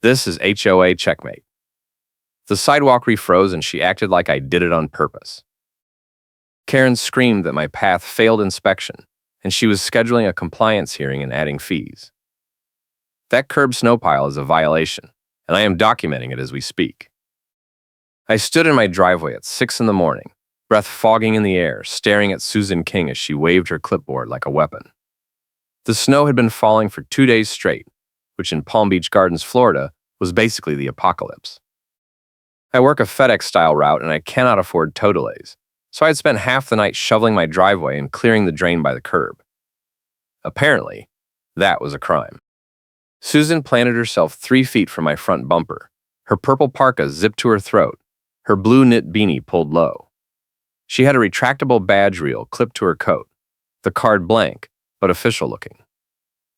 This is HOA checkmate. The sidewalk refroze and she acted like I did it on purpose. Karen screamed that my path failed inspection and she was scheduling a compliance hearing and adding fees. That curb snow pile is a violation, and I am documenting it as we speak. I stood in my driveway at 6 in the morning, breath fogging in the air, staring at Susan King as she waved her clipboard like a weapon. The snow had been falling for 2 days straight, which in Palm Beach Gardens, Florida, was basically the apocalypse. I work a FedEx-style route and I cannot afford tow delays, so I had spent half the night shoveling my driveway and clearing the drain by the curb. Apparently, that was a crime. Susan planted herself 3 feet from my front bumper, her purple parka zipped to her throat, her blue knit beanie pulled low. She had a retractable badge reel clipped to her coat, the card blank, but official looking.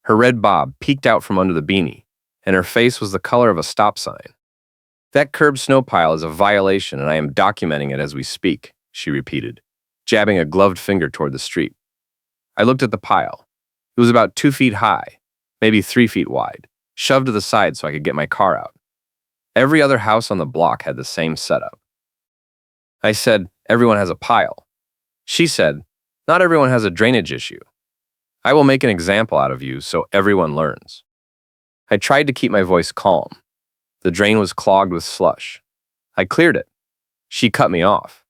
Her red bob peeked out from under the beanie, and her face was the color of a stop sign. That curb snow pile is a violation and I am documenting it as we speak, she repeated, jabbing a gloved finger toward the street. I looked at the pile. It was about 2 feet high, maybe 3 feet wide, shoved to the side so I could get my car out. Every other house on the block had the same setup. I said, everyone has a pile. She said, not everyone has a drainage issue. I will make an example out of you so everyone learns. I tried to keep my voice calm. The drain was clogged with slush. I cleared it. She cut me off.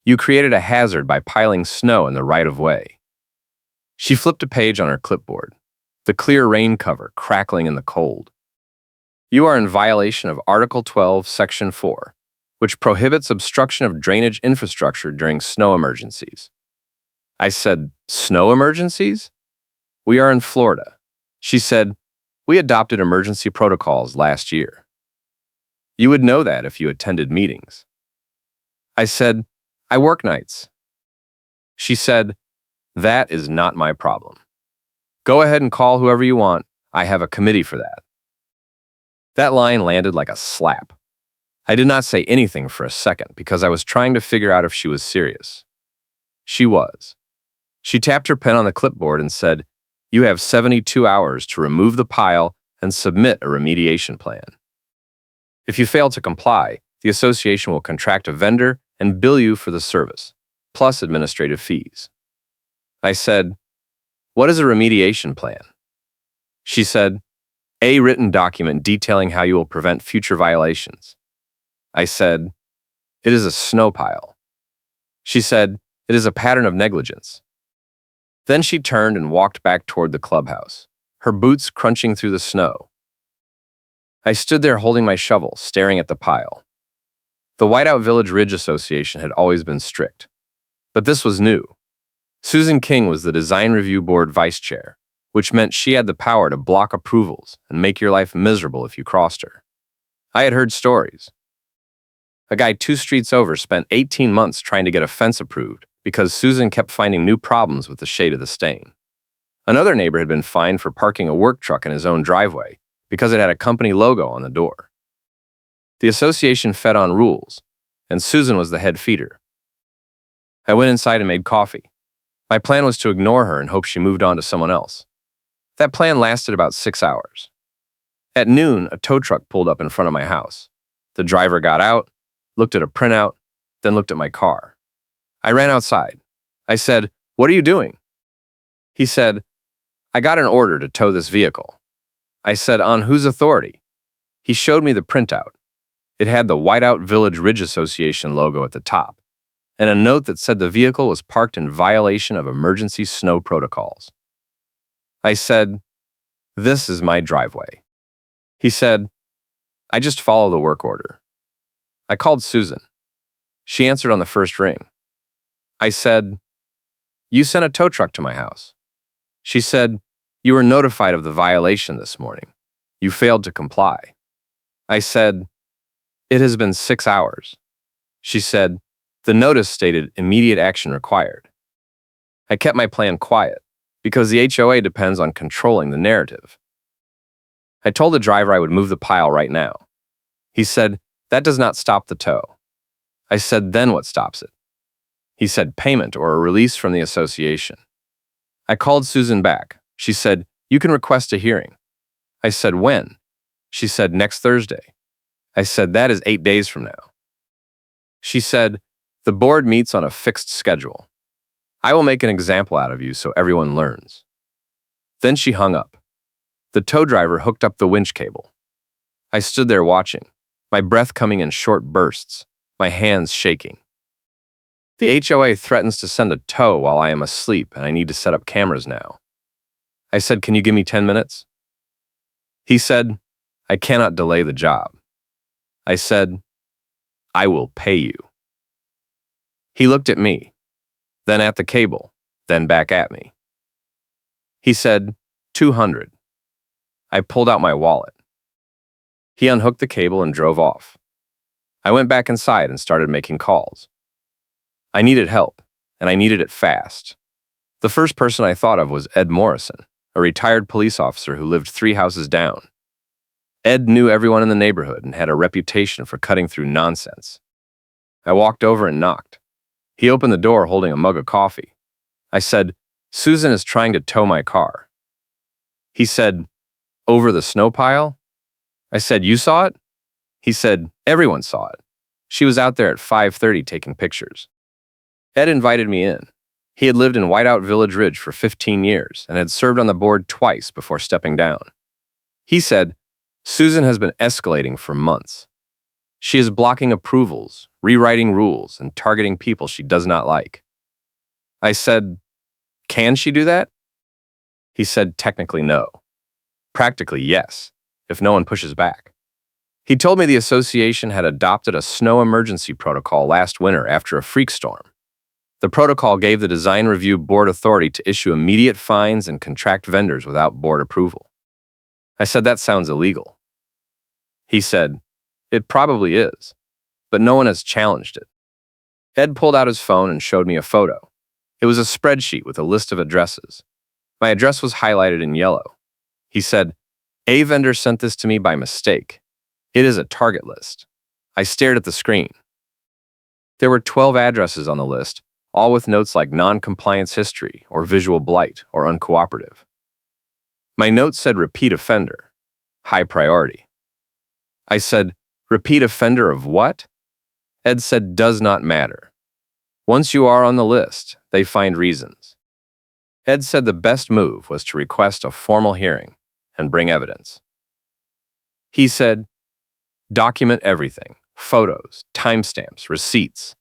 You created a hazard by piling snow in the right-of-way. She flipped a page on her clipboard, the clear rain cover crackling in the cold. You are in violation of Article 12, Section 4, which prohibits obstruction of drainage infrastructure during snow emergencies. I said, snow emergencies? We are in Florida. She said, we adopted emergency protocols last year. You would know that if you attended meetings. I said, I work nights. She said, that is not my problem. Go ahead and call whoever you want. I have a committee for that. That line landed like a slap. I did not say anything for a second because I was trying to figure out if she was serious. She was. She tapped her pen on the clipboard and said, you have 72 hours to remove the pile and submit a remediation plan. If you fail to comply, the association will contract a vendor and bill you for the service, plus administrative fees. I said, what is a remediation plan? She said, a written document detailing how you will prevent future violations. I said, it is a snow pile. She said, it is a pattern of negligence. Then she turned and walked back toward the clubhouse, her boots crunching through the snow. I stood there holding my shovel, staring at the pile. The Whiteout Village Ridge Association had always been strict, but this was new. Susan King was the Design Review Board vice chair, which meant she had the power to block approvals and make your life miserable if you crossed her. I had heard stories. A guy 2 streets over spent 18 months trying to get a fence approved because Susan kept finding new problems with the shade of the stain. Another neighbor had been fined for parking a work truck in his own driveway because it had a company logo on the door. The association fed on rules, and Susan was the head feeder. I went inside and made coffee. My plan was to ignore her and hope she moved on to someone else. That plan lasted about 6 hours. At noon, a tow truck pulled up in front of my house. The driver got out, looked at a printout, then looked at my car. I ran outside. I said, what are you doing? He said, I got an order to tow this vehicle. I said, on whose authority? He showed me the printout. It had the Whiteout Village Ridge Association logo at the top, and a note that said the vehicle was parked in violation of emergency snow protocols. I said, this is my driveway. He said, I just follow the work order. I called Susan. She answered on the first ring. I said, you sent a tow truck to my house. She said, you were notified of the violation this morning. You failed to comply. I said, it has been 6 hours. She said, the notice stated immediate action required. I kept my plan quiet because the HOA depends on controlling the narrative. I told the driver I would move the pile right now. He said, that does not stop the tow. I said, then what stops it? He said, payment or a release from the association. I called Susan back. She said, you can request a hearing. I said, when? She said, next Thursday. I said, that is 8 days from now. She said, the board meets on a fixed schedule. I will make an example out of you so everyone learns. Then she hung up. The tow driver hooked up the winch cable. I stood there watching, my breath coming in short bursts, my hands shaking. The HOA threatens to send a tow while I am asleep and I need to set up cameras now. I said, can you give me 10 minutes? He said, I cannot delay the job. I said, I will pay you. He looked at me, then at the cable, then back at me. He said, 200. I pulled out my wallet. He unhooked the cable and drove off. I went back inside and started making calls. I needed help, and I needed it fast. The first person I thought of was Ed Morrison, a retired police officer who lived 3 houses down. Ed knew everyone in the neighborhood and had a reputation for cutting through nonsense. I walked over and knocked. He opened the door holding a mug of coffee. I said, Susan is trying to tow my car. He said, over the snow pile? I said, you saw it? He said, everyone saw it. She was out there at 5:30 taking pictures. Ed invited me in. He had lived in Whiteout Village Ridge for 15 years and had served on the board twice before stepping down. He said, Susan has been escalating for months. She is blocking approvals, rewriting rules, and targeting people she does not like. I said, can she do that? He said, technically no. Practically yes, if no one pushes back. He told me the association had adopted a snow emergency protocol last winter after a freak storm. The protocol gave the design review board authority to issue immediate fines and contract vendors without board approval. I said, that sounds illegal. He said, it probably is, but no one has challenged it. Ed pulled out his phone and showed me a photo. It was a spreadsheet with a list of addresses. My address was highlighted in yellow. He said, a vendor sent this to me by mistake. It is a target list. I stared at the screen. There were 12 addresses on the list, all with notes like non-compliance history or visual blight or uncooperative. My note said repeat offender, high priority. I said, repeat offender of what? Ed said, does not matter. Once you are on the list, they find reasons. Ed said the best move was to request a formal hearing and bring evidence. He said, document everything, photos, timestamps, receipts.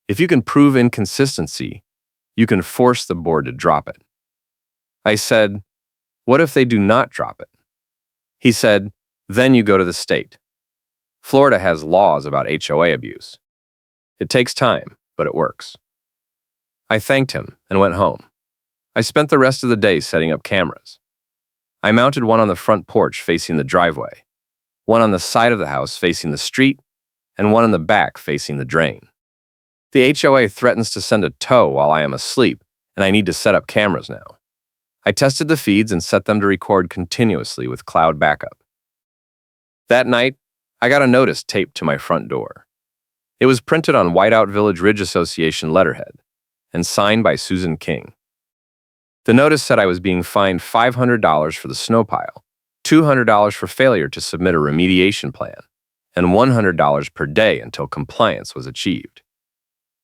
If you can prove inconsistency, you can force the board to drop it. I said, what if they do not drop it? He said, then you go to the state. Florida has laws about HOA abuse. It takes time, but it works. I thanked him and went home. I spent the rest of the day setting up cameras. I mounted one on the front porch facing the driveway, one on the side of the house facing the street, and one in the back facing the drain. The HOA threatens to send a tow while I am asleep, and I need to set up cameras now. I tested the feeds and set them to record continuously with cloud backup. That night, I got a notice taped to my front door. It was printed on Whiteout Village Ridge Association letterhead and signed by Susan King. The notice said I was being fined $500 for the snow pile, $200 for failure to submit a remediation plan, and $100 per day until compliance was achieved.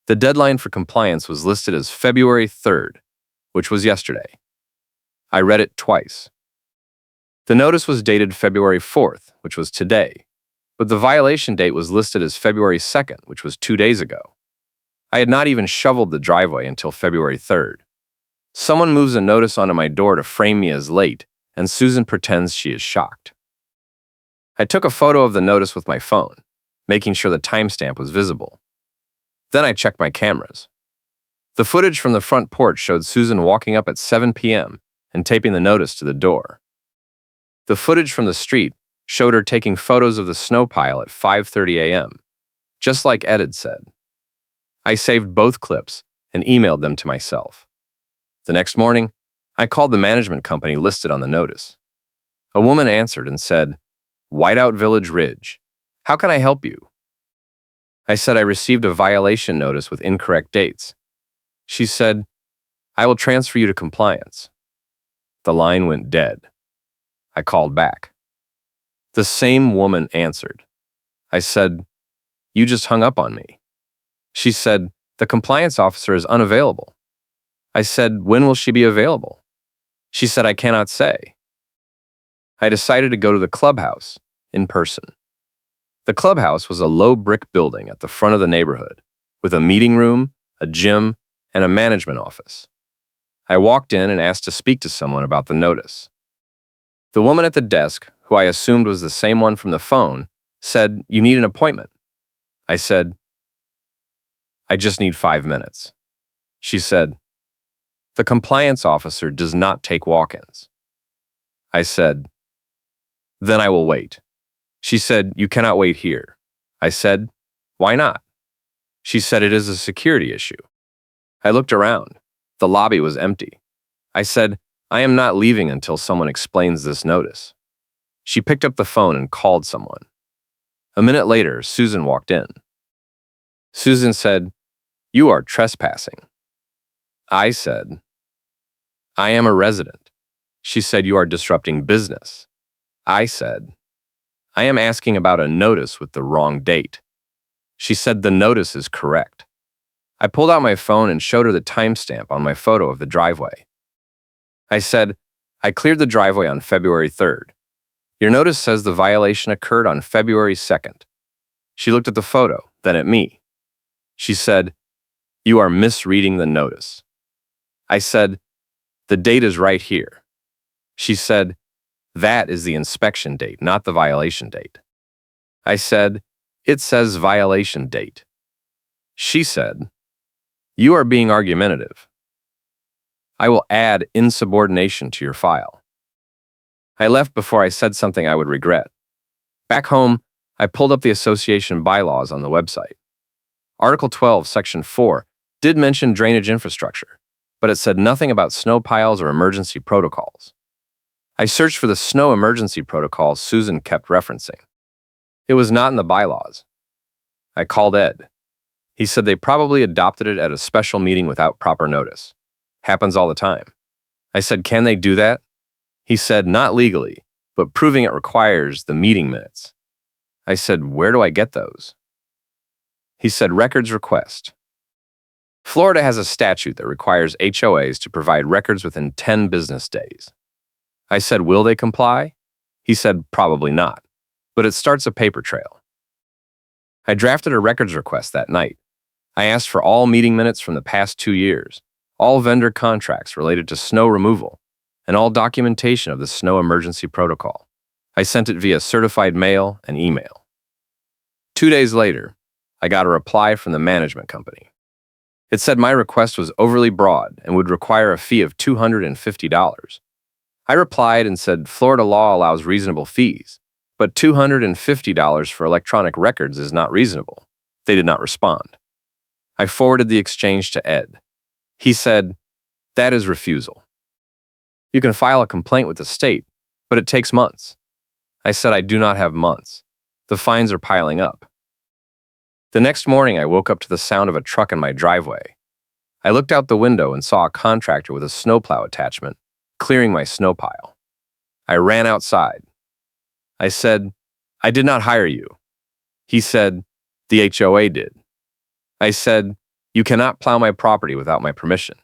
The deadline for compliance was listed as February 3rd, which was yesterday. I read it twice. The notice was dated February 4th, which was today, but the violation date was listed as February 2nd, which was 2 days ago. I had not even shoveled the driveway until February 3rd. Someone moves a notice onto my door to frame me as late, and Susan pretends she is shocked. I took a photo of the notice with my phone, making sure the timestamp was visible. Then I checked my cameras. The footage from the front porch showed Susan walking up at 7 p.m. and taping the notice to the door. The footage from the street showed her taking photos of the snow pile at 5:30 a.m., just like Ed had said. I saved both clips and emailed them to myself. The next morning, I called the management company listed on the notice. A woman answered and said, Whiteout Village Ridge, how can I help you? I said I received a violation notice with incorrect dates. She said, I will transfer you to compliance. The line went dead. I called back. The same woman answered. I said, "You just hung up on me." She said, "The compliance officer is unavailable." I said, "When will she be available?" She said, "I cannot say." I decided to go to the clubhouse in person. The clubhouse was a low brick building at the front of the neighborhood, with a meeting room, a gym, and a management office. I walked in and asked to speak to someone about the notice. The woman at the desk, who I assumed was the same one from the phone, said, "You need an appointment." I said, "I just need 5 minutes." She said, "The compliance officer does not take walk-ins." I said, "Then I will wait." She said, "You cannot wait here." I said, "Why not?" She said, "It is a security issue." I looked around. The lobby was empty. I said, "I am not leaving until someone explains this notice." She picked up the phone and called someone. A minute later, Susan walked in. Susan said, "You are trespassing." I said, "I am a resident." She said, "You are disrupting business." I said, "I am asking about a notice with the wrong date." She said, "The notice is correct." I pulled out my phone and showed her the timestamp on my photo of the driveway. I said, "I cleared the driveway on February 3rd. Your notice says the violation occurred on February 2nd. She looked at the photo, then at me. She said, "You are misreading the notice." I said, "The date is right here." She said, "That is the inspection date, not the violation date." I said, "It says violation date." She said, "You are being argumentative. I will add insubordination to your file." I left before I said something I would regret. Back home, I pulled up the association bylaws on the website. Article 12, Section 4 did mention drainage infrastructure, but it said nothing about snow piles or emergency protocols. I searched for the snow emergency protocol Susan kept referencing. It was not in the bylaws. I called Ed. He said they probably adopted it at a special meeting without proper notice. Happens all the time. I said, "Can they do that?" He said, "Not legally, but proving it requires the meeting minutes." I said, "Where do I get those?" He said, "Records request." Florida has a statute that requires HOAs to provide records within 10 business days. I said, "Will they comply?" He said, "Probably not, but it starts a paper trail." I drafted a records request that night. I asked for all meeting minutes from the past 2 years, all vendor contracts related to snow removal, and all documentation of the snow emergency protocol. I sent it via certified mail and email. 2 days later, I got a reply from the management company. It said my request was overly broad and would require a fee of $250. I replied and said Florida law allows reasonable fees, but $250 for electronic records is not reasonable. They did not respond. I forwarded the exchange to Ed. He said, "That is refusal. You can file a complaint with the state, but it takes months." I said, "I do not have months. The fines are piling up." The next morning, I woke up to the sound of a truck in my driveway. I looked out the window and saw a contractor with a snowplow attachment clearing my snow pile. I ran outside. I said, "I did not hire you." He said, "The HOA did." I said, "You cannot plow my property without my permission."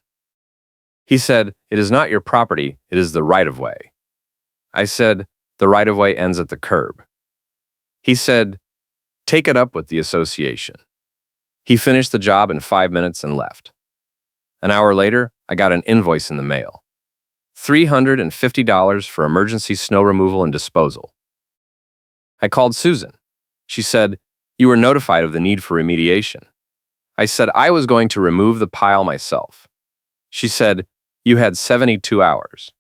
He said, "It is not your property, it is the right-of-way." I said, "The right-of-way ends at the curb." He said, "Take it up with the association." He finished the job in 5 minutes and left. An hour later, I got an invoice in the mail. $350 for emergency snow removal and disposal. I called Susan. She said, "You were notified of the need for remediation." I said I was going to remove the pile myself. She said, "You had 72 hours.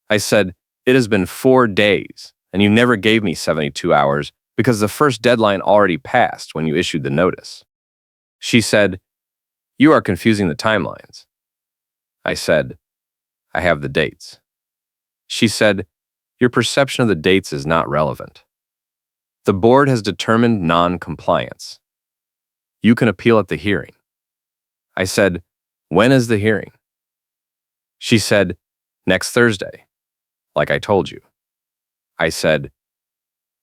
I said, "It has been 4 days, and you never gave me 72 hours because the first deadline already passed when you issued the notice." She said, "You are confusing the timelines." I said, "I have the dates." She said, "Your perception of the dates is not relevant. The board has determined non-compliance. You can appeal at the hearing." I said, "When is the hearing?" She said, "Next Thursday, like I told you." I said,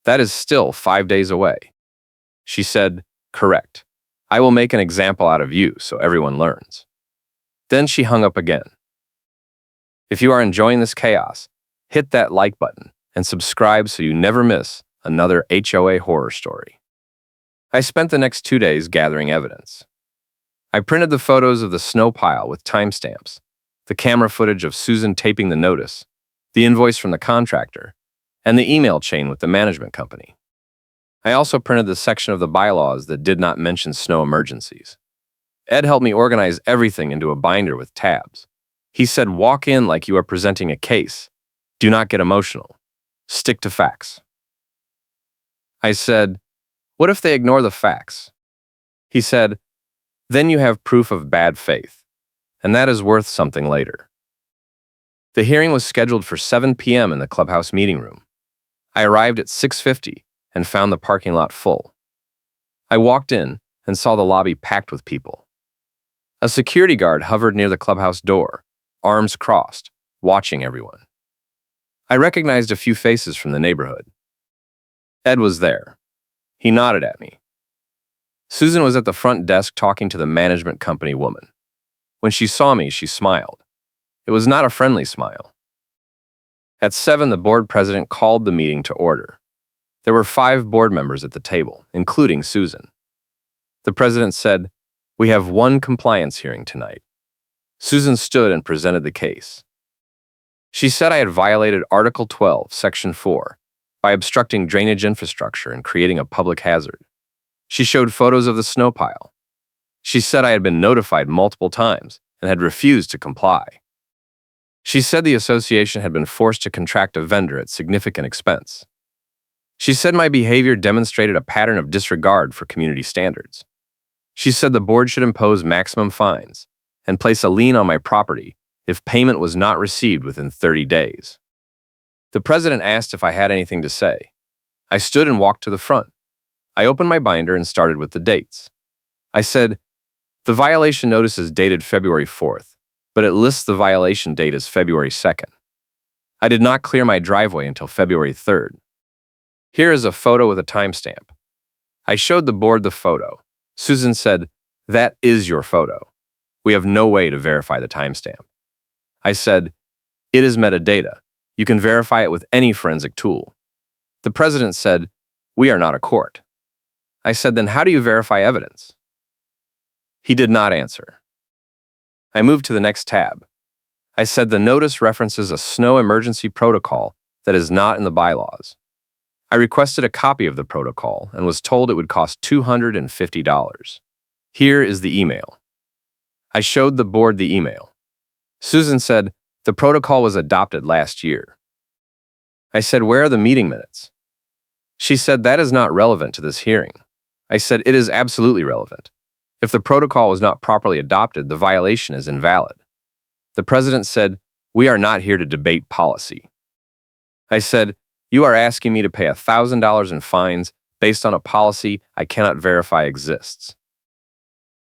That is still 5 days away. She said, correct. I will make an example out of you so everyone learns. Then she hung up again. If you are enjoying this chaos, hit that like button and subscribe so you never miss another HOA horror story. I spent the next 2 days gathering evidence. I printed the photos of the snow pile with timestamps, the camera footage of Susan taping the notice, the invoice from the contractor, and the email chain with the management company. I also printed the section of the bylaws that did not mention snow emergencies. Ed helped me organize everything into a binder with tabs. He said, walk in like you are presenting a case. Do not get emotional. Stick to facts. I said, what if they ignore the facts? He said, then you have proof of bad faith, and that is worth something later. The hearing was scheduled for 7 p.m. in the clubhouse meeting room. I arrived at 6:50 and found the parking lot full. I walked in and saw the lobby packed with people. A security guard hovered near the clubhouse door, arms crossed, watching everyone. I recognized a few faces from the neighborhood. Ed was there. He nodded at me. Susan was at the front desk talking to the management company woman. When she saw me, she smiled. It was not a friendly smile. At 7, the board president called the meeting to order. There were 5 board members at the table, including Susan. The president said, we have one compliance hearing tonight. Susan stood and presented the case. She said I had violated Article 12, Section 4, by obstructing drainage infrastructure and creating a public hazard. She showed photos of the snow pile. She said I had been notified multiple times and had refused to comply. She said the association had been forced to contract a vendor at significant expense. She said my behavior demonstrated a pattern of disregard for community standards. She said the board should impose maximum fines and place a lien on my property if payment was not received within 30 days. The president asked if I had anything to say. I stood and walked to the front. I opened my binder and started with the dates. I said, the violation notice is dated February 4th, but it lists the violation date as February 2nd. I did not clear my driveway until February 3rd. Here is a photo with a timestamp. I showed the board the photo. Susan said, that is your photo. We have no way to verify the timestamp. I said, it is metadata. You can verify it with any forensic tool. The president said, we are not a court. I said, then how do you verify evidence? He did not answer. I moved to the next tab. I said the notice references a snow emergency protocol that is not in the bylaws. I requested a copy of the protocol and was told it would cost $250. Here is the email. I showed the board the email. Susan said, the protocol was adopted last year. I said, where are the meeting minutes? She said, that is not relevant to this hearing. I said, it is absolutely relevant. If the protocol was not properly adopted, the violation is invalid. The president said, we are not here to debate policy. I said, you are asking me to pay $1,000 in fines based on a policy I cannot verify exists.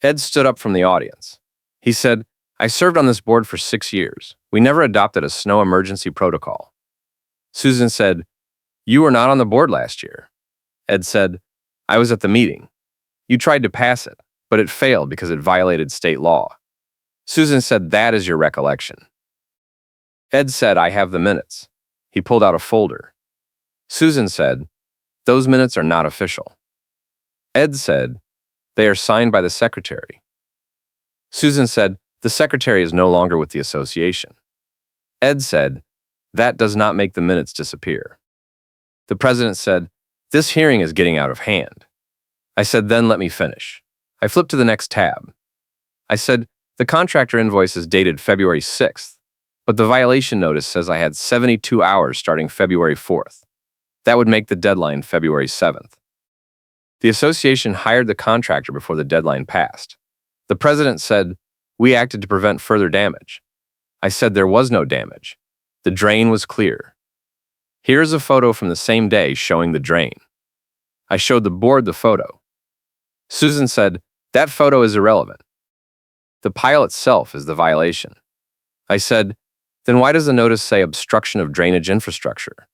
Ed stood up from the audience. He said, I served on this board for 6 years. We never adopted a snow emergency protocol. Susan said, you were not on the board last year. Ed said, I was at the meeting. You tried to pass it, but it failed because it violated state law. Susan said, that is your recollection. Ed said, I have the minutes. He pulled out a folder. Susan said, those minutes are not official. Ed said, they are signed by the secretary. Susan said, the secretary is no longer with the association. Ed said, that does not make the minutes disappear. The president said, this hearing is getting out of hand. I said, then let me finish. I flipped to the next tab. I said, the contractor invoice is dated February 6th, but the violation notice says I had 72 hours starting February 4th. That would make the deadline February 7th. The association hired the contractor before the deadline passed. The president said, we acted to prevent further damage. I said there was no damage. The drain was clear. Here is a photo from the same day showing the drain. I showed the board the photo. Susan said, that photo is irrelevant. The pile itself is the violation. I said, then why does the notice say obstruction of drainage infrastructure?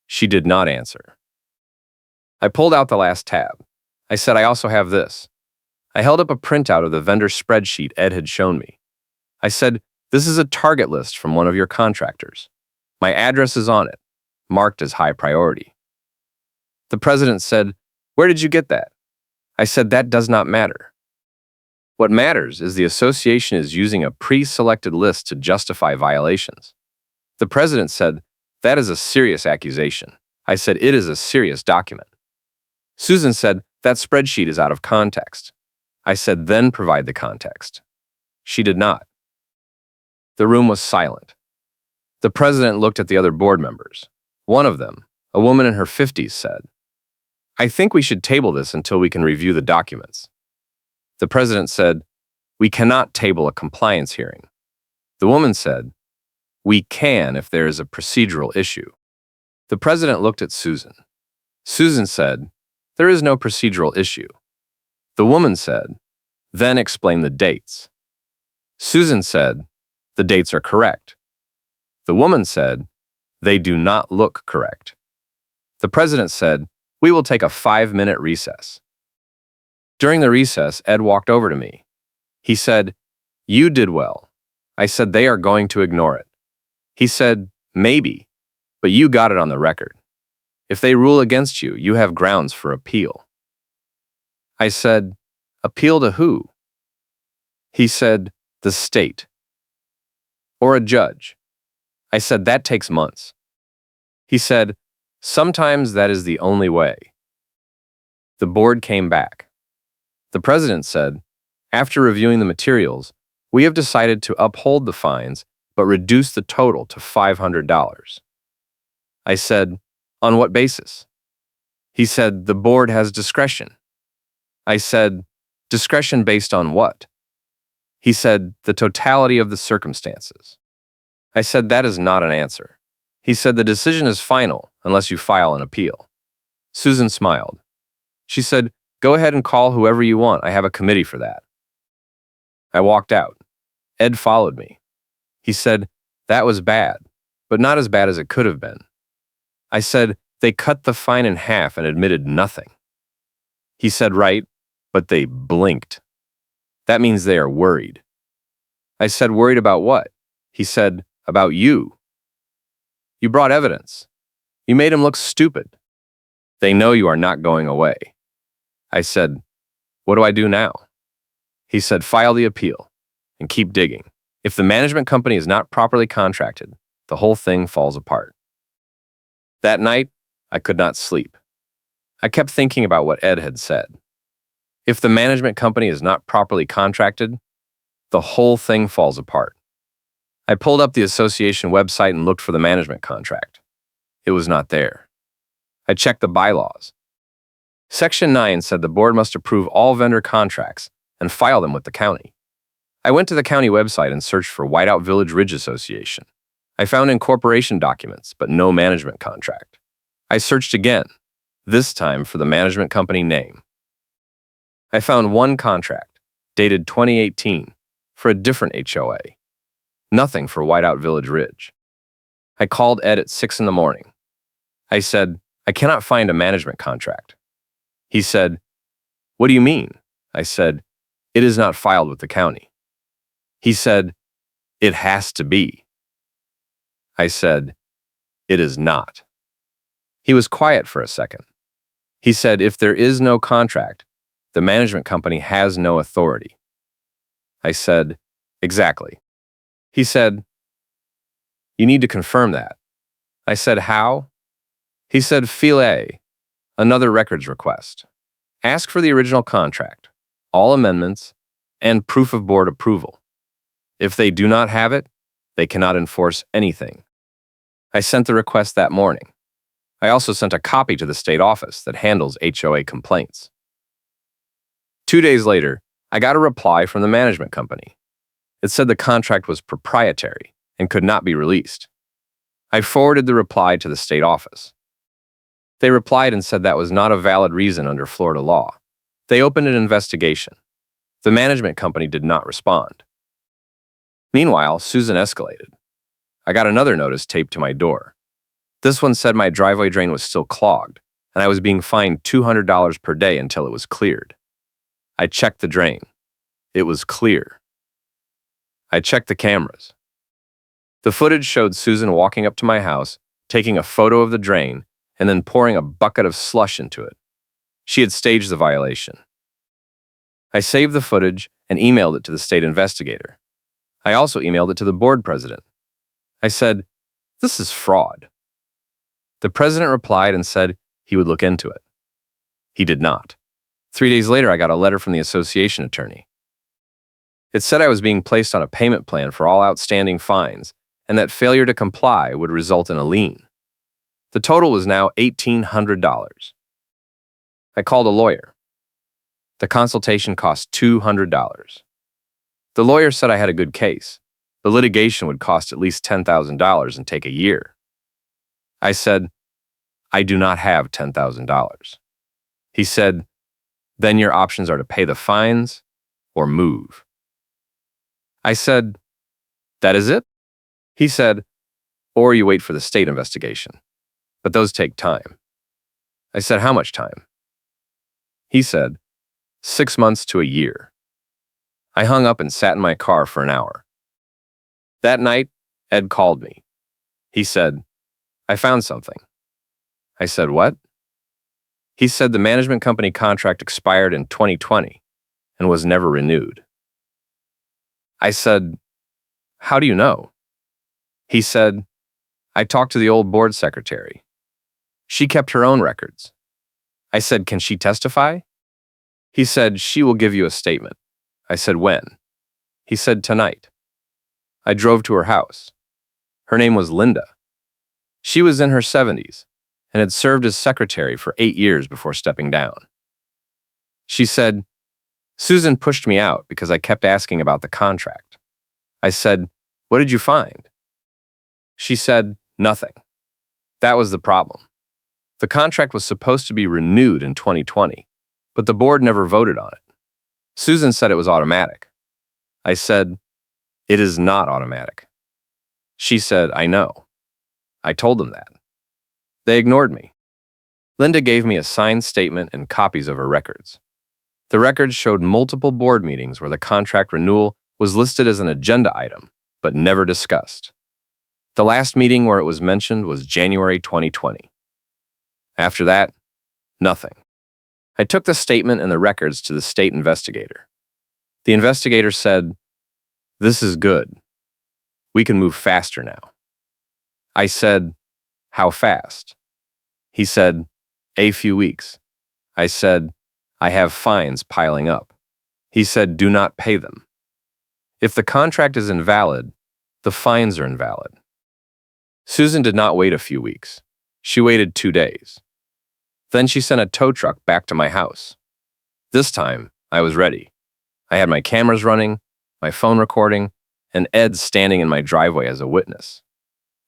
She did not answer. I pulled out the last tab. I said, I also have this. I held up a printout of the vendor spreadsheet Ed had shown me. I said, this is a target list from one of your contractors. My address is on it, marked as high priority. The president said, where did you get that? I said, that does not matter. What matters is the association is using a pre-selected list to justify violations. The president said, that is a serious accusation. I said, it is a serious document. Susan said, that spreadsheet is out of context. I said, then provide the context. She did not. The room was silent. The president looked at the other board members. One of them, a woman in her 50s, said, I think we should table this until we can review the documents. The president said, we cannot table a compliance hearing. The woman said, we can if there is a procedural issue. The president looked at Susan. Susan said, there is no procedural issue. The woman said, then explain the dates. Susan said, the dates are correct. The woman said, they do not look correct. The president said, we will take a 5-minute recess. During the recess, Ed walked over to me. He said, you did well. I said, they are going to ignore it. He said, maybe, but you got it on the record. If they rule against you, you have grounds for appeal. I said, appeal to who? He said, the state. Or a judge. I said, that takes months. He said, sometimes that is the only way. The board came back. The president said, after reviewing the materials, we have decided to uphold the fines but reduce the total to $500. I said, on what basis? He said, the board has discretion. I said, discretion based on what? He said, the totality of the circumstances. I said, that is not an answer. He said, the decision is final unless you file an appeal. Susan smiled. She said, go ahead and call whoever you want. I have a committee for that. I walked out. Ed followed me. He said, that was bad, but not as bad as it could have been. I said, they cut the fine in half and admitted nothing. He said, right, but they blinked. That means they are worried. I said, worried about what? He said, about you. You brought evidence. You made him look stupid. They know you are not going away. I said, what do I do now? He said, file the appeal and keep digging. If the management company is not properly contracted, the whole thing falls apart. That night, I could not sleep. I kept thinking about what Ed had said. If the management company is not properly contracted, the whole thing falls apart. I pulled up the association website and looked for the management contract. It was not there. I checked the bylaws. Section 9 said the board must approve all vendor contracts and file them with the county. I went to the county website and searched for Whiteout Village Ridge Association. I found incorporation documents, but no management contract. I searched again, this time for the management company name. I found one contract, dated 2018, for a different HOA. Nothing for Whiteout Village Ridge. I called Ed at 6 in the morning. I said, I cannot find a management contract. He said, what do you mean? I said, it is not filed with the county. He said, it has to be. I said, it is not. He was quiet for a second. He said, if there is no contract, the management company has no authority. I said, exactly. He said, you need to confirm that. I said, how? He said, File A, another records request. Ask for the original contract, all amendments, and proof of board approval. If they do not have it, they cannot enforce anything. I sent the request that morning. I also sent a copy to the state office that handles HOA complaints. 2 days later, I got a reply from the management company. It said the contract was proprietary and could not be released. I forwarded the reply to the state office. They replied and said that was not a valid reason under Florida law. They opened an investigation. The management company did not respond. Meanwhile, Susan escalated. I got another notice taped to my door. This one said my driveway drain was still clogged, and I was being fined $200 per day until it was cleared. I checked the drain. It was clear. I checked the cameras. The footage showed Susan walking up to my house, taking a photo of the drain, and then pouring a bucket of slush into it. She had staged the violation. I saved the footage and emailed it to the state investigator. I also emailed it to the board president. I said, "This is fraud." The president replied and said he would look into it. He did not. 3 days later, I got a letter from the association attorney. It said I was being placed on a payment plan for all outstanding fines and that failure to comply would result in a lien. The total was now $1,800. I called a lawyer. The consultation cost $200. The lawyer said I had a good case. The litigation would cost at least $10,000 and take a year. I said, "I do not have $10,000. He said, "Then your options are to pay the fines or move." I said, "That is it?" He said, "Or you wait for the state investigation. But those take time." I said, "How much time?" He said, 6 months to a year. I hung up and sat in my car for an hour. That night, Ed called me. He said, "I found something." I said, "What?" He said the management company contract expired in 2020 and was never renewed. I said, "How do you know?" He said, "I talked to the old board secretary. She kept her own records." I said, "Can she testify?" He said, "She will give you a statement." I said, "When?" He said, "Tonight." I drove to her house. Her name was Linda. She was in her 70s and had served as secretary for 8 years before stepping down. She said, "Susan pushed me out because I kept asking about the contract." I said, "What did you find?" She said, "Nothing." That was the problem. The contract was supposed to be renewed in 2020, but the board never voted on it. Susan said it was automatic. I said, "It is not automatic." She said, "I know." I told them that. They ignored me. Linda gave me a signed statement and copies of her records. The records showed multiple board meetings where the contract renewal was listed as an agenda item, but never discussed. The last meeting where it was mentioned was January 2020. After that, nothing. I took the statement and the records to the state investigator. The investigator said, "This is good. We can move faster now." I said, "How fast?" He said, "A few weeks." I said, "I have fines piling up." He said, "Do not pay them. If the contract is invalid, the fines are invalid." Susan did not wait a few weeks. She waited 2 days. Then she sent a tow truck back to my house. This time, I was ready. I had my cameras running, my phone recording, and Ed standing in my driveway as a witness.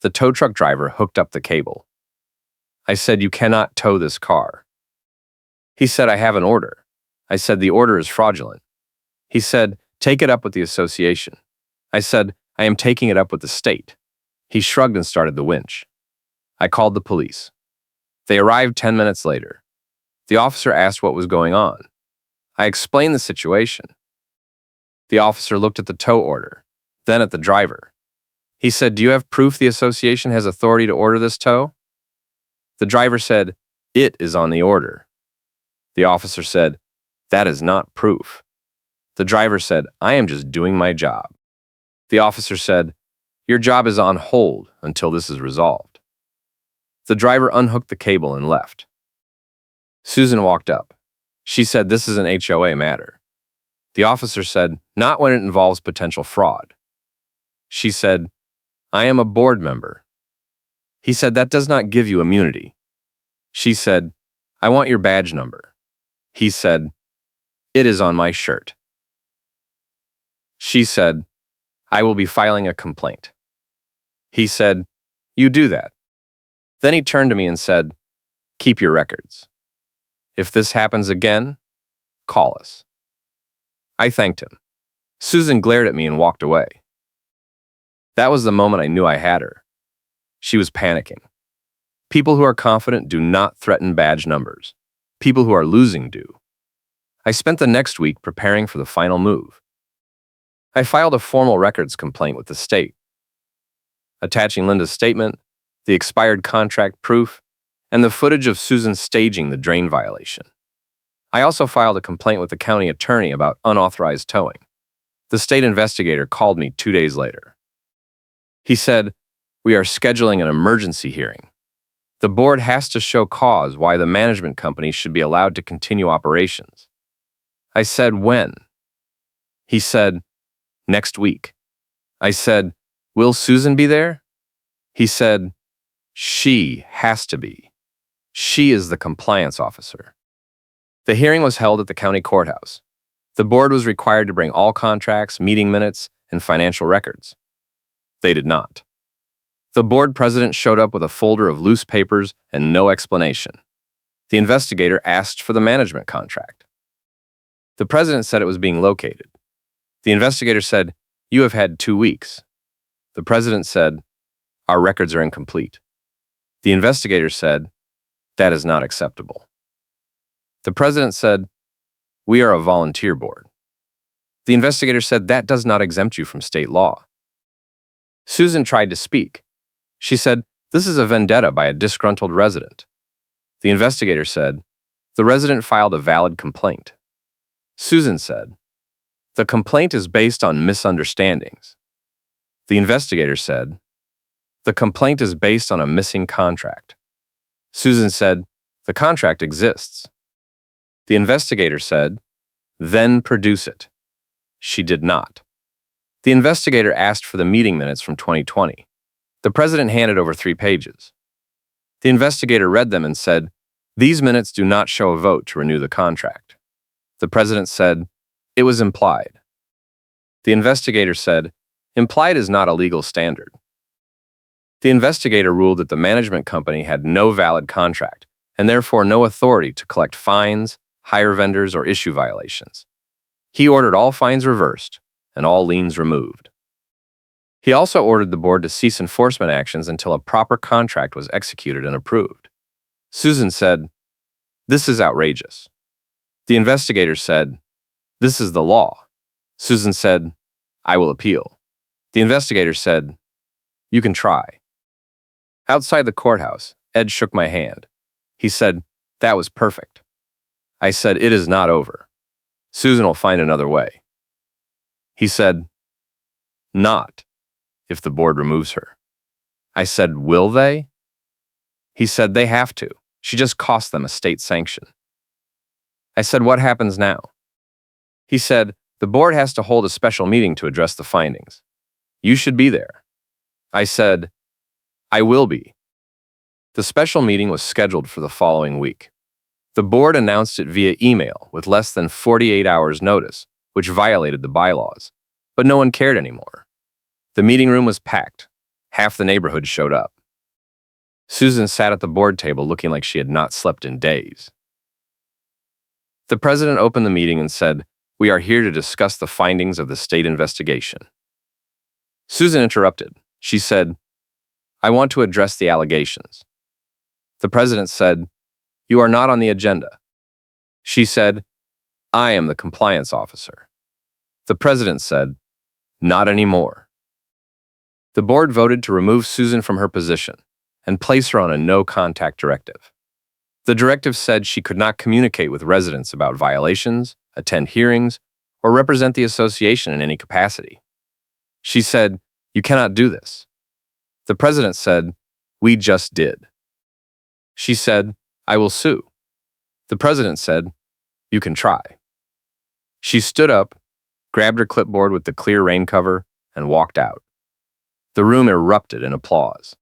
The tow truck driver hooked up the cable. I said, "You cannot tow this car." He said, "I have an order." I said, "The order is fraudulent." He said, "Take it up with the association." I said, "I am taking it up with the state." He shrugged and started the winch. I called the police. They arrived 10 minutes later. The officer asked what was going on. I explained the situation. The officer looked at the tow order, then at the driver. He said, "Do you have proof the association has authority to order this tow?" The driver said, "It is on the order." The officer said, "That is not proof." The driver said, "I am just doing my job." The officer said, "Your job is on hold until this is resolved." The driver unhooked the cable and left. Susan walked up. She said, "This is an HOA matter." The officer said, "Not when it involves potential fraud." She said, "I am a board member." He said, "That does not give you immunity." She said, "I want your badge number." He said, "It is on my shirt." She said, "I will be filing a complaint." He said, "You do that." Then he turned to me and said, "Keep your records. If this happens again, call us." I thanked him. Susan glared at me and walked away. That was the moment I knew I had her. She was panicking. People who are confident do not threaten badge numbers. People who are losing do. I spent the next week preparing for the final move. I filed a formal records complaint with the state, attaching Linda's statement, the expired contract proof, and the footage of Susan staging the drain violation. I also filed a complaint with the county attorney about unauthorized towing. The state investigator called me 2 days later. He said, "We are scheduling an emergency hearing. The board has to show cause why the management company should be allowed to continue operations." I said, "When?" He said, "Next week." I said, "Will Susan be there?" He said, "She has to be. She is the compliance officer." The hearing was held at the county courthouse. The board was required to bring all contracts, meeting minutes, and financial records. They did not. The board president showed up with a folder of loose papers and no explanation. The investigator asked for the management contract. The president said it was being located. The investigator said, "You have had 2 weeks." The president said, "Our records are incomplete." The investigator said, "That is not acceptable." The president said, "We are a volunteer board." The investigator said, "That does not exempt you from state law." Susan tried to speak. She said, "This is a vendetta by a disgruntled resident." The investigator said, "The resident filed a valid complaint." Susan said, "The complaint is based on misunderstandings." The investigator said, "The complaint is based on a missing contract." Susan said, "The contract exists." The investigator said, "Then produce it." She did not. The investigator asked for the meeting minutes from 2020. The president handed over 3 pages. The investigator read them and said, "These minutes do not show a vote to renew the contract." The president said, "It was implied." The investigator said, "Implied is not a legal standard." The investigator ruled that the management company had no valid contract and therefore no authority to collect fines, hire vendors, or issue violations. He ordered all fines reversed and all liens removed. He also ordered the board to cease enforcement actions until a proper contract was executed and approved. Susan said, "This is outrageous." The investigator said, "This is the law." Susan said, "I will appeal." The investigator said, "You can try." Outside the courthouse, Ed shook my hand. He said, "That was perfect." I said, "It is not over. Susan will find another way." He said, "Not if the board removes her." I said, "Will they?" He said, "They have to. She just cost them a state sanction." I said, "What happens now?" He said, "The board has to hold a special meeting to address the findings. You should be there." I said, "I will be." The special meeting was scheduled for the following week. The board announced it via email with less than 48 hours notice, which violated the bylaws, but no one cared anymore. The meeting room was packed. Half the neighborhood showed up. Susan sat at the board table looking like she had not slept in days. The president opened the meeting and said, "We are here to discuss the findings of the state investigation." Susan interrupted. She said, "I want to address the allegations." The president said, "You are not on the agenda." She said, "I am the compliance officer." The president said, "Not anymore." The board voted to remove Susan from her position and place her on a no-contact directive. The directive said she could not communicate with residents about violations, attend hearings, or represent the association in any capacity. She said, "You cannot do this." The president said, "We just did." She said, "I will sue." The president said, "You can try." She stood up, grabbed her clipboard with the clear rain cover, and walked out. The room erupted in applause.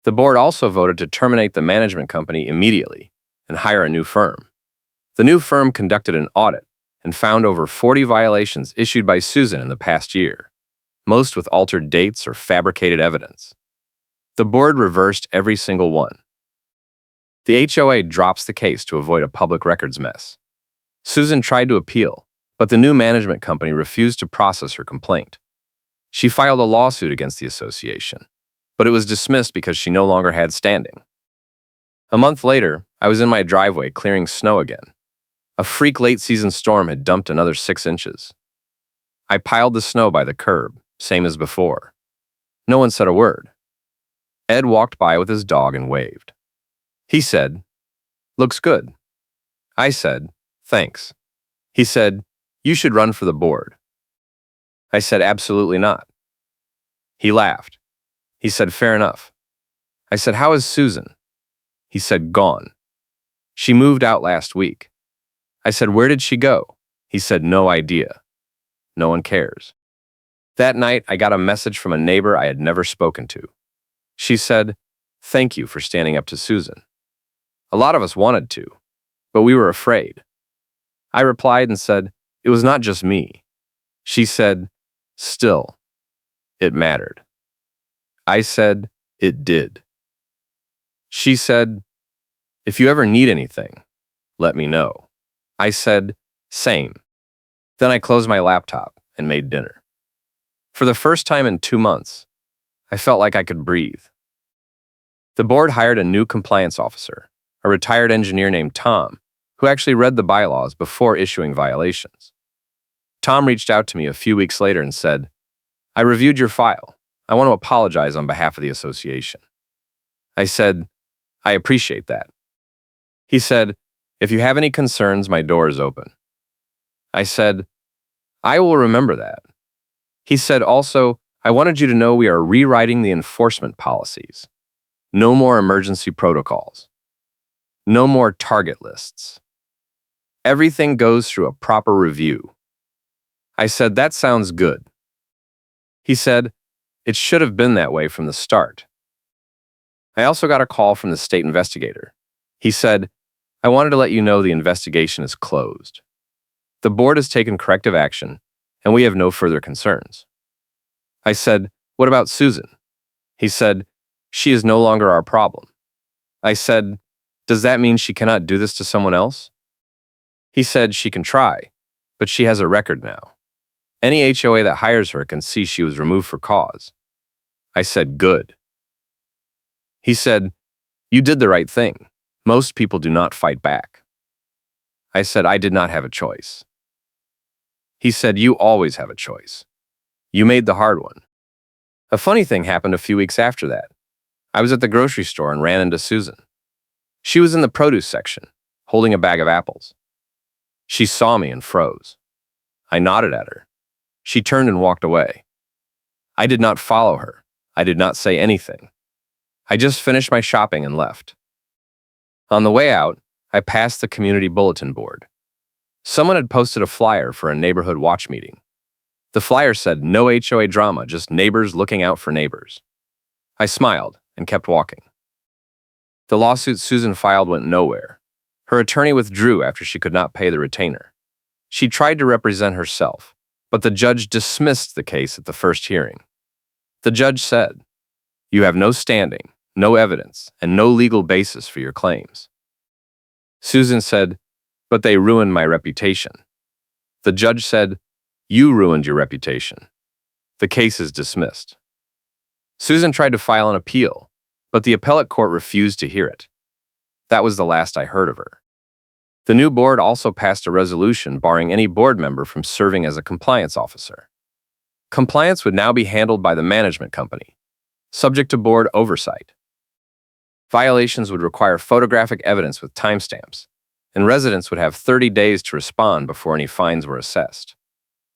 The board also voted to terminate the management company immediately and hire a new firm. The new firm conducted an audit and found over 40 violations issued by Susan in the past year, most with altered dates or fabricated evidence. The board reversed every single one. The HOA drops the case to avoid a public records mess. Susan tried to appeal, but the new management company refused to process her complaint. She filed a lawsuit against the association, but it was dismissed because she no longer had standing. A month later, I was in my driveway clearing snow again. A freak late-season storm had dumped another 6 inches. I piled the snow by the curb, same as before. No one said a word. Ed walked by with his dog and waved. He said, "Looks good." I said, "Thanks." He said, "You should run for the board." I said, "Absolutely not." He laughed. He said, "Fair enough." I said, "How is Susan?" He said, "Gone. She moved out last week." I said, "Where did she go?" He said, "No idea. No one cares." That night, I got a message from a neighbor I had never spoken to. She said, "Thank you for standing up to Susan. A lot of us wanted to, but we were afraid." I replied and said, "It was not just me." She said, "Still, it mattered." I said, "It did." She said, "If you ever need anything, let me know." I said, "Same." Then I closed my laptop and made dinner. For the first time in 2 months, I felt like I could breathe. The board hired a new compliance officer, a retired engineer named Tom, who actually read the bylaws before issuing violations. Tom reached out to me a few weeks later and said, "I reviewed your file. I want to apologize on behalf of the association." I said, "I appreciate that." He said, "If you have any concerns, my door is open." I said, "I will remember that." He said also, "I wanted you to know we are rewriting the enforcement policies. No more emergency protocols. No more target lists. Everything goes through a proper review." I said, "That sounds good." He said, "It should have been that way from the start." I also got a call from the state investigator. He said, "I wanted to let you know the investigation is closed. The board has taken corrective action, and we have no further concerns." I said, "What about Susan?" He said, "She is no longer our problem." I said, "Does that mean she cannot do this to someone else?" He said, "She can try, but she has a record now. Any HOA that hires her can see she was removed for cause." I said, "Good." He said, "You did the right thing. Most people do not fight back." I said, "I did not have a choice." He said, "You always have a choice. You made the hard one." A funny thing happened a few weeks after that. I was at the grocery store and ran into Susan. She was in the produce section, holding a bag of apples. She saw me and froze. I nodded at her. She turned and walked away. I did not follow her. I did not say anything. I just finished my shopping and left. On the way out, I passed the community bulletin board. Someone had posted a flyer for a neighborhood watch meeting. The flyer said, "No HOA drama, just neighbors looking out for neighbors." I smiled and kept walking. The lawsuit Susan filed went nowhere. Her attorney withdrew after she could not pay the retainer. She tried to represent herself, but the judge dismissed the case at the first hearing. The judge said, "You have no standing, no evidence, and no legal basis for your claims." Susan said, "But they ruined my reputation." The judge said, "You ruined your reputation. The case is dismissed." Susan tried to file an appeal, but the appellate court refused to hear it. That was the last I heard of her. The new board also passed a resolution barring any board member from serving as a compliance officer. Compliance would now be handled by the management company, subject to board oversight. Violations would require photographic evidence with timestamps, and residents would have 30 days to respond before any fines were assessed.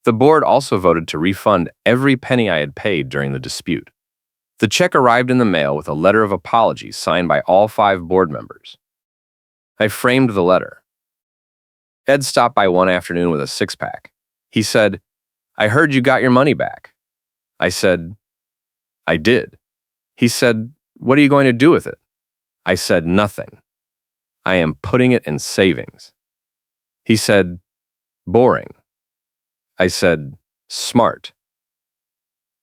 The board also voted to refund every penny I had paid during the dispute. The check arrived in the mail with a letter of apology signed by all 5 board members. I framed the letter. Ed stopped by one afternoon with a 6-pack. He said, "I heard you got your money back." I said, "I did." He said, "What are you going to do with it?" I said, "Nothing. I am putting it in savings." He said, "Boring." I said, "Smart."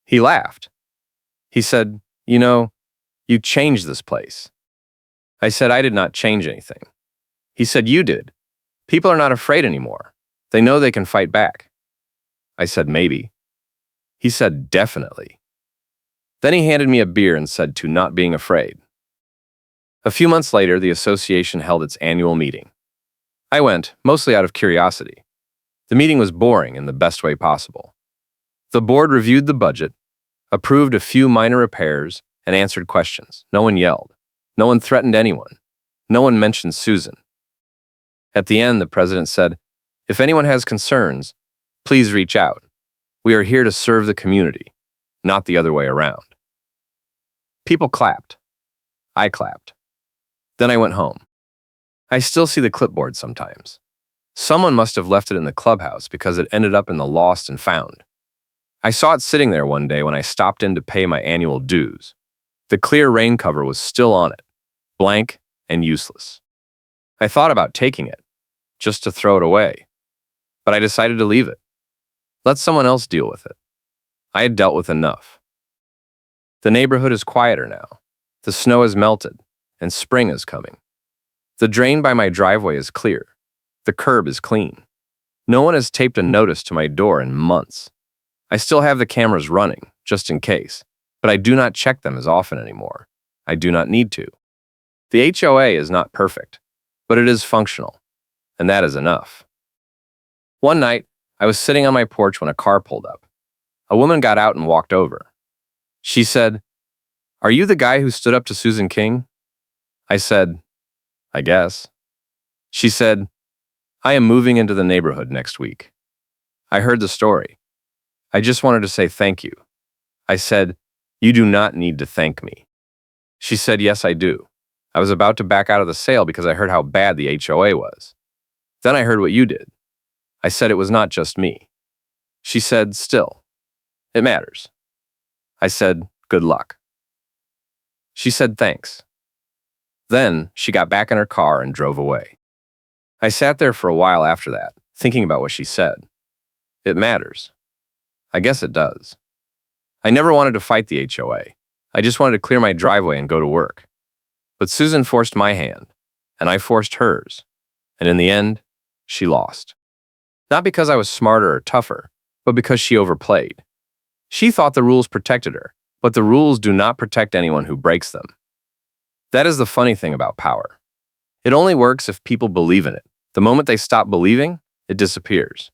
He laughed. He said, You changed this place." I said, "I did not change anything." He said, "You did. People are not afraid anymore. They know they can fight back." I said, "Maybe." He said, "Definitely." Then he handed me a beer and said to not being afraid. A few months later, the association held its annual meeting. I went, mostly out of curiosity. The meeting was boring in the best way possible. The board reviewed the budget, approved a few minor repairs, and answered questions. No one yelled. No one threatened anyone. No one mentioned Susan. At the end, the president said, "If anyone has concerns, please reach out. We are here to serve the community, not the other way around." People clapped. I clapped. Then I went home. I still see the clipboard sometimes. Someone must have left it in the clubhouse because it ended up in the lost and found. I saw it sitting there one day when I stopped in to pay my annual dues. The clear rain cover was still on it, blank and useless. I thought about taking it, just to throw it away, but I decided to leave it. Let someone else deal with it. I had dealt with enough. The neighborhood is quieter now. The snow has melted, and spring is coming. The drain by my driveway is clear. The curb is clean. No one has taped a notice to my door in months. I still have the cameras running, just in case, but I do not check them as often anymore. I do not need to. The HOA is not perfect, but it is functional, and that is enough. One night, I was sitting on my porch when a car pulled up. A woman got out and walked over. She said, "Are you the guy who stood up to Susan King?" I said, "I guess." She said, "I am moving into the neighborhood next week." I heard the story. I just wanted to say thank you. I said, "You do not need to thank me." She said, "Yes, I do. I was about to back out of the sale because I heard how bad the HOA was. Then I heard what you did." I said it was not just me. She said, "Still, it matters." I said, "Good luck." She said, "Thanks." Then she got back in her car and drove away. I sat there for a while after that, thinking about what she said. It matters. I guess it does. I never wanted to fight the HOA. I just wanted to clear my driveway and go to work. But Susan forced my hand, and I forced hers. And in the end, she lost. Not because I was smarter or tougher, but because she overplayed. She thought the rules protected her, but the rules do not protect anyone who breaks them. That is the funny thing about power. It only works if people believe in it. The moment they stop believing, it disappears.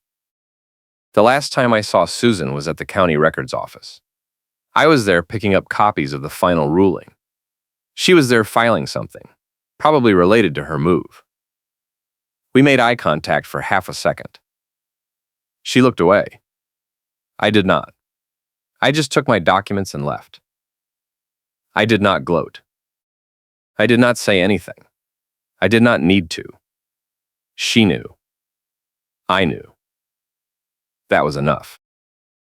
The last time I saw Susan was at the county records office. I was there picking up copies of the final ruling. She was there filing something, probably related to her move. We made eye contact for half a second. She looked away. I did not. I just took my documents and left. I did not gloat. I did not say anything. I did not need to. She knew. I knew. That was enough.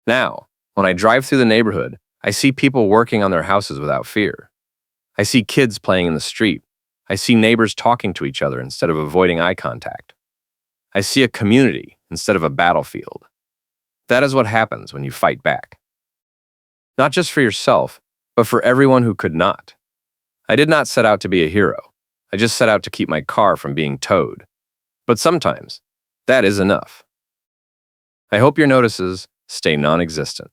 Now, when I drive through the neighborhood, I see people working on their houses without fear. I see kids playing in the street. I see neighbors talking to each other instead of avoiding eye contact. I see a community instead of a battlefield. That is what happens when you fight back. Not just for yourself, but for everyone who could not. I did not set out to be a hero. I just set out to keep my car from being towed. But sometimes, that is enough. I hope your notices stay non-existent.